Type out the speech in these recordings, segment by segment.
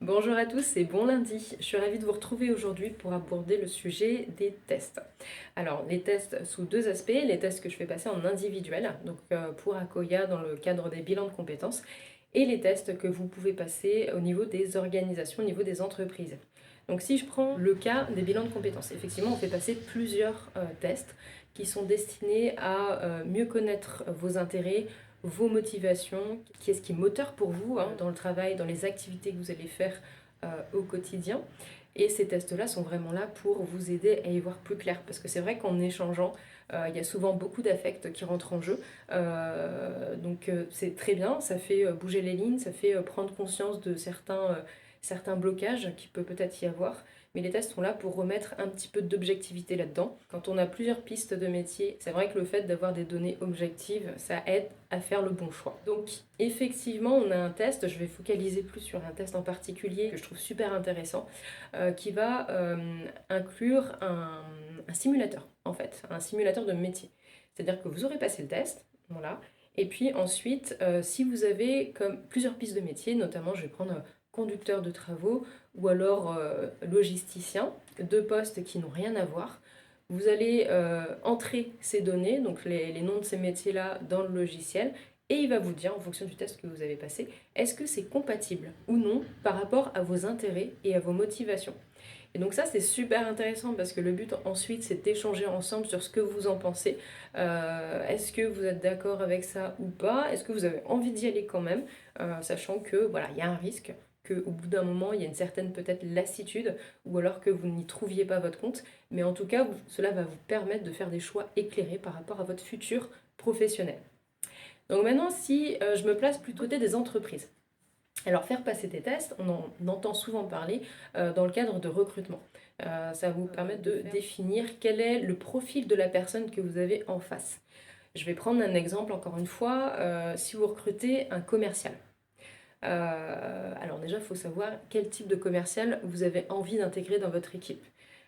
Bonjour à tous et bon lundi. Je suis ravie de vous retrouver aujourd'hui pour aborder le sujet des tests. Alors, les tests sous deux aspects, les tests que je fais passer en individuel, donc pour Akoya dans le cadre des bilans de compétences, et les tests que vous pouvez passer au niveau des organisations, au niveau des entreprises. Donc si je prends le cas des bilans de compétences, effectivement, on fait passer plusieurs tests qui sont destinés à mieux connaître vos intérêts, vos motivations, qu'est-ce qui est moteur pour vous dans le travail, dans les activités que vous allez faire au quotidien. Et ces tests-là sont vraiment là pour vous aider à y voir plus clair. Parce que c'est vrai qu'en échangeant, il y a souvent beaucoup d'affects qui rentrent en jeu. Donc c'est très bien, ça fait bouger les lignes, ça fait prendre conscience de certains blocages qui peut peut-être y avoir. Mais les tests sont là pour remettre un petit peu d'objectivité là-dedans. Quand on a plusieurs pistes de métier, c'est vrai que le fait d'avoir des données objectives, ça aide à faire le bon choix. Donc effectivement, on a un test, je vais focaliser plus sur un test en particulier que je trouve super intéressant, qui va inclure un simulateur, en fait, un simulateur de métier. C'est-à-dire que vous aurez passé le test, voilà, et puis ensuite, si vous avez comme plusieurs pistes de métier, notamment je vais prendre conducteur de travaux ou alors logisticien, deux postes qui n'ont rien à voir. Vous allez entrer ces données, donc les noms de ces métiers-là, dans le logiciel, et il va vous dire, en fonction du test que vous avez passé, est-ce que c'est compatible ou non par rapport à vos intérêts et à vos motivations. Et donc ça, c'est super intéressant parce que le but ensuite, c'est d'échanger ensemble sur ce que vous en pensez. Est-ce que vous êtes d'accord avec ça ou pas? Est-ce que vous avez envie d'y aller quand même? Sachant que voilà, il y a un risque qu'au bout d'un moment, il y a une certaine peut-être lassitude ou alors que vous n'y trouviez pas votre compte. Mais en tout cas, cela va vous permettre de faire des choix éclairés par rapport à votre futur professionnel. Donc maintenant, si je me place plutôt côté des entreprises. Alors faire passer des tests, on en entend souvent parler dans le cadre de recrutement. Ça va vous permettre de définir quel est le profil de la personne que vous avez en face. Je vais prendre un exemple encore une fois, si vous recrutez un commercial. Alors déjà, il faut savoir quel type de commercial vous avez envie d'intégrer dans votre équipe.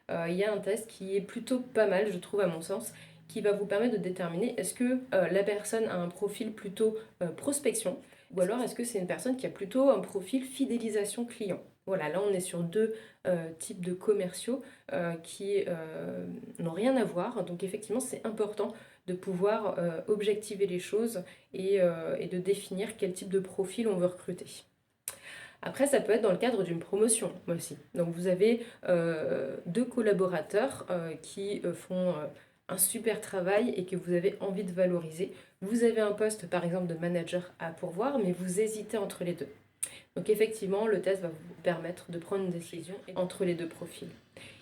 Il y a un test qui est plutôt pas mal, je trouve à mon sens, qui va vous permettre de déterminer est-ce que la personne a un profil plutôt prospection ou alors est-ce que c'est une personne qui a plutôt un profil fidélisation client. Voilà, là on est sur deux types de commerciaux qui n'ont rien à voir. Donc effectivement c'est important de pouvoir objectiver les choses et de définir quel type de profil on veut recruter. Après, ça peut être dans le cadre d'une promotion aussi. Donc vous avez deux collaborateurs qui font un super travail et que vous avez envie de valoriser. Vous avez un poste par exemple de manager à pourvoir, mais vous hésitez entre les deux. Donc effectivement, le test va vous permettre de prendre une décision entre les deux profils.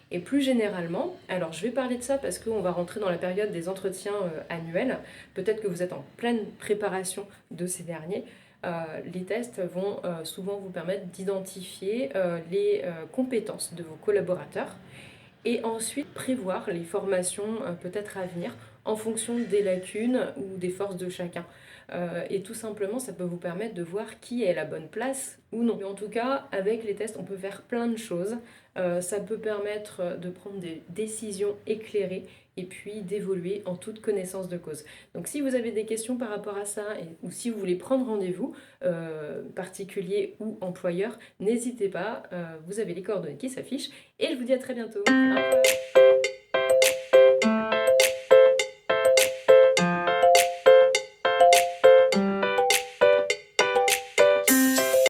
Et plus généralement, alors je vais parler de ça parce qu'on va rentrer dans la période des entretiens annuels. Peut-être que vous êtes en pleine préparation de ces derniers. Les tests vont souvent vous permettre d'identifier les compétences de vos collaborateurs et ensuite prévoir les formations peut-être à venir en fonction des lacunes ou des forces de chacun. Et tout simplement, ça peut vous permettre de voir qui est à la bonne place ou non. Mais en tout cas, avec les tests, on peut faire plein de choses. Ça peut permettre de prendre des décisions éclairées et puis d'évoluer en toute connaissance de cause. Donc si vous avez des questions par rapport à ça ou si vous voulez prendre rendez-vous, particulier ou employeur, n'hésitez pas, vous avez les coordonnées qui s'affichent et je vous dis à très bientôt. Au revoir.